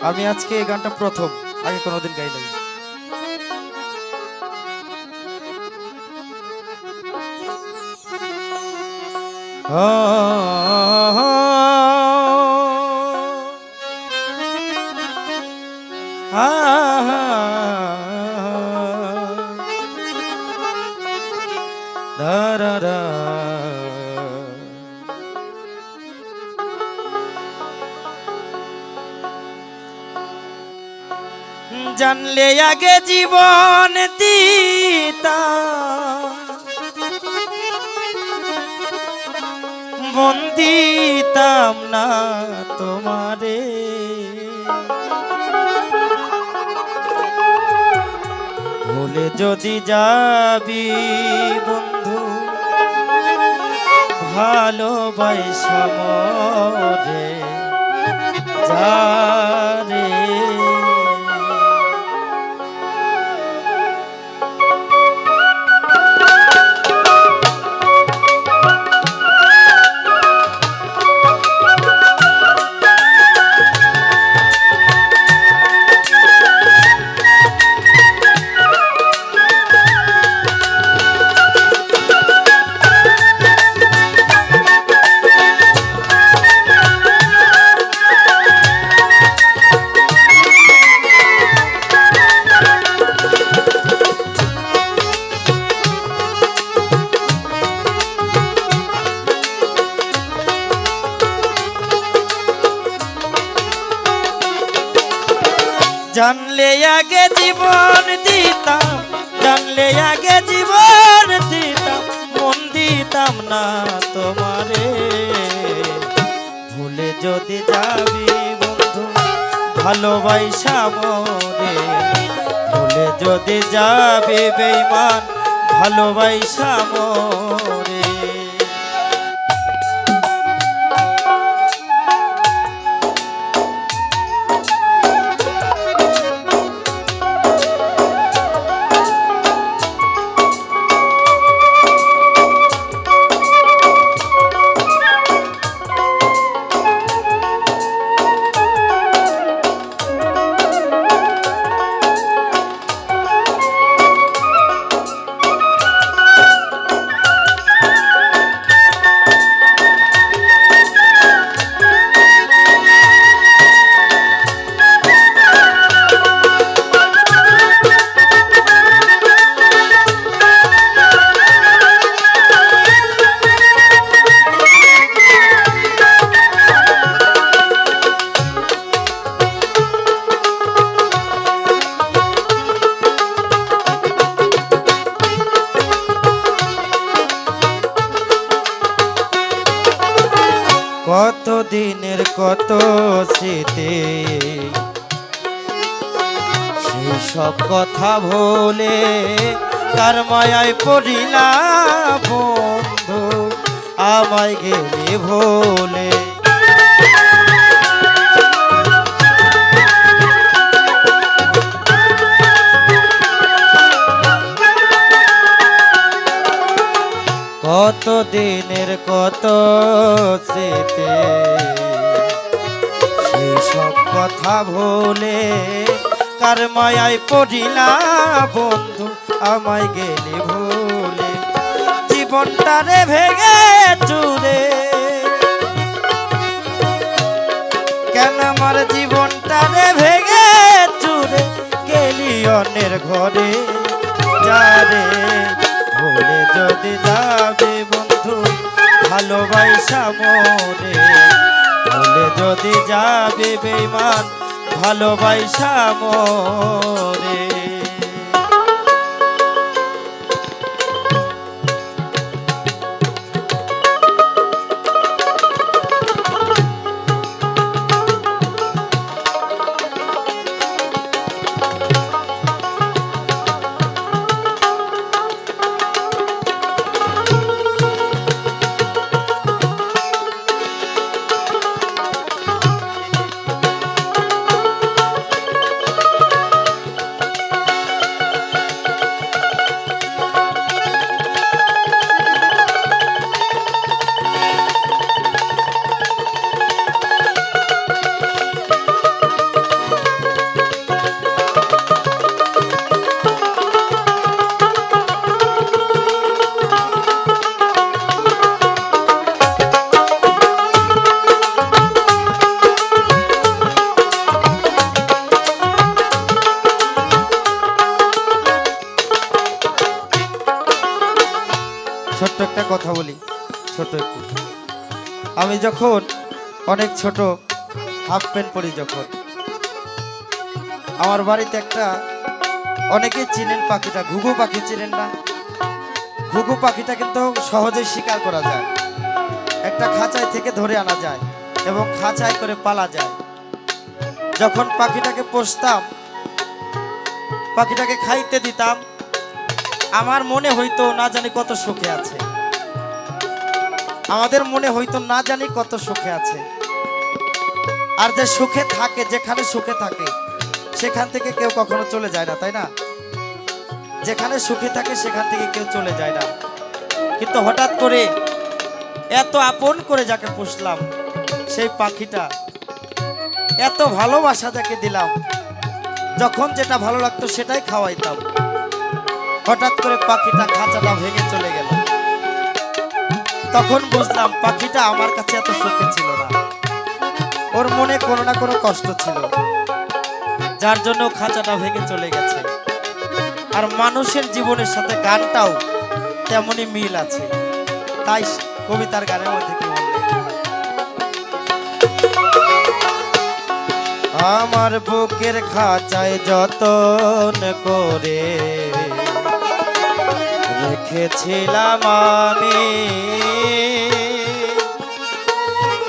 আমি আজকে এই গানটা প্রথম, আগে কোনোদিন গাই নাই। জানলে আগে জীবন দিতা, মন দিতাম না তোমারে। ভুলে যদি যাবি বন্ধু ভালোবাসা মরে যারে। জানলে আগে জীবন দিতাম, জানলে আগে জীবন দিতাম, মন দিতাম না তোমারে। ভুলে যদি যাবি বন্ধু ভালোবাসা মরে, ভুলে যদি যাবি বেঈমান ভালোবাসা মরে। কত দিনের কত স্মৃতি, সেই সব কথা ভুলে কার মায়ায় পড়িলাম বন্ধু আমায় গেলে ভুলে। কত দিনের কত স্মৃতি, সেই সব কথা ভুলে কার মায়ায় পড়িলা বন্ধু আমায় গেলে ভুলে। জীবনটারে ভেঙে চুরে, কেন আমার জীবনটারে ভেঙে চুরে গেলি অন্যের ঘরে যারে। ভুলে যদি যাবে বন্ধু ভালোবাসা মরে, ভুলে যদি যাবে বেঈমান ভালোবাসা মরে। ছোট্ট একটা কথা বলি, ছোট একটু। আমি যখন অনেক ছোট, হাফ প্যান্ট পরি, যখন আমার বাড়িতে একটা, অনেকেই চিনেন পাখিটা, ঘুঘু পাখি চিনেন না? ঘুঘু পাখিটা কিন্তু সহজেই শিকার করা যায়, একটা খাঁচায় থেকে ধরে আনা যায় এবং খাঁচায় করে পালা যায়। যখন পাখিটাকে পুষতাম, পাখিটাকে খাইতে দিতাম, আমার মনে হইতো না জানি কত সুখে আছে, আমাদের মনে হইতো না জানি কত সুখে আছে। আর যে সুখে থাকে, যেখানে সুখে থাকে সেখান থেকে কেউ কখনো চলে যায় না, তাই না? যেখানে সুখে থাকে সেখান থেকে কেউ চলে যায় না। কিন্তু হঠাৎ করে এত আপন করে যাকে পুষলাম, সেই পাখিটা, এত ভালোবাসা যাকে দিলাম, যখন যেটা ভালো লাগতো সেটাই খাওয়াইতাম, হঠাৎ করে পাখিটা খাঁচাটা ভেঙে চলে গেল। তখন বুঝলাম পাখিটা আমার কাছে এত সুখে ছিল না, ওর মনে কোনো না কোনো কষ্ট ছিল, যার জন্য খাঁচাটা ভেঙে চলে গেছে। আর মানুষের জীবনের সাথে গানটাও তেমনি মিল আছে। তাই কবিতার গানের মধ্যে কি বললেন, আমার বুকের খাঁচায় যতন করে রেখেছিলাম আমি,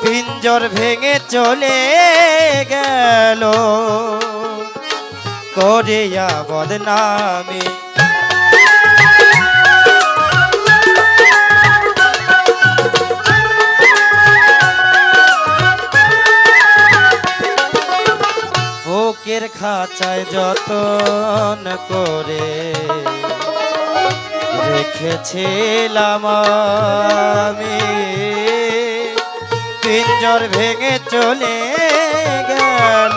পিঞ্জর ভেঙে চলে গেল করিয়া বদনামি। বুকের খাঁচায় যতন করে রেখেছিলাম আমি, পিঞ্জর ভেঙে চলে গেল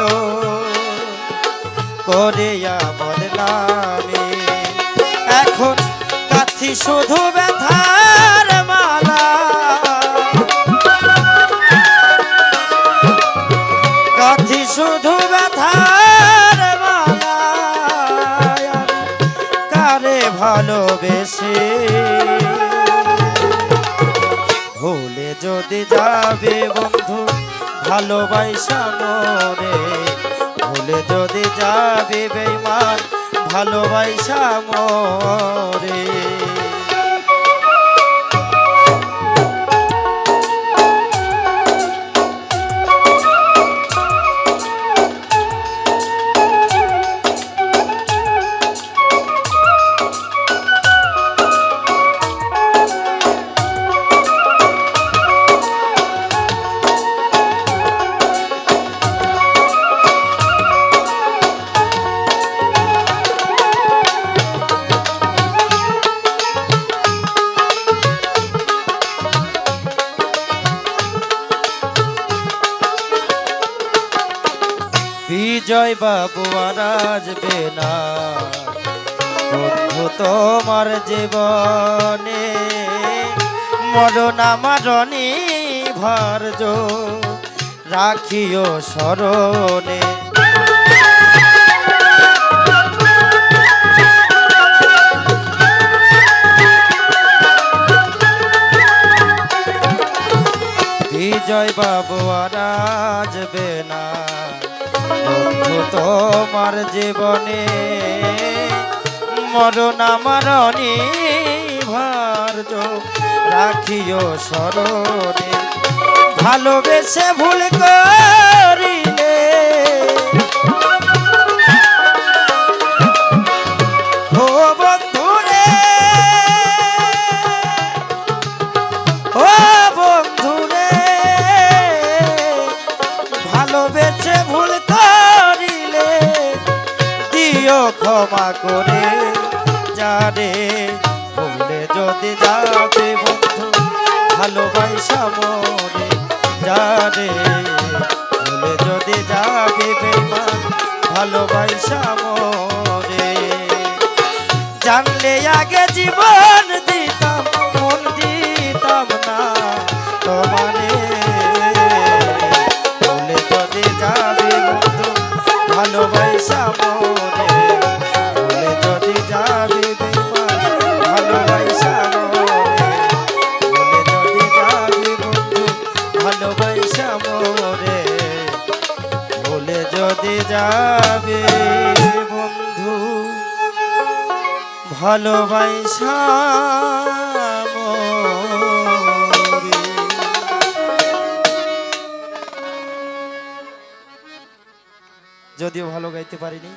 করিয়া বদনামি। এখন কাছি শুধু ব্যথার মালা, কাছি শুধু ব্যথার মালা, কারে ভালোবেসে ভুলে যদি যাবে বন্ধু ভালোবাসা মরে, ভুলে যদি যাবে বেঈমান ভালোবাসা মরে। বিজয় বাবু আর আসবে না বন্ধু তোমার জীবনে, মরণ মারণী ভার্য রাখিও স্মরণে। বিজয় বাবু আর আসবে না বন্ধু তোমার জীবনে, মরণ মারণী ভার্য রাখিও স্মরণে। ভালোবেসে ভুল করিলে ও বন্ধুরে, ও বন্ধুরে, ভালোবেসে ভুল করিলে দিও ক্ষমা করে, যারে ভুলে যদি যাবে বন্ধু ভালোবাসা মরে, যারে ভুলে যদি যাবে বেঈমান ভালোবাসা মরে। জানলে আগে জীবন দিতাম, মন দিতাম না তোমারে, ভুলে যদি যাবে বন্ধু ভালোবাসা মরে, ভুলে যদি যাবে বেঈমান ভালোবাসা মরে। ভালোবাসা মরে। যদিও ভালো গাইতে পারিনি,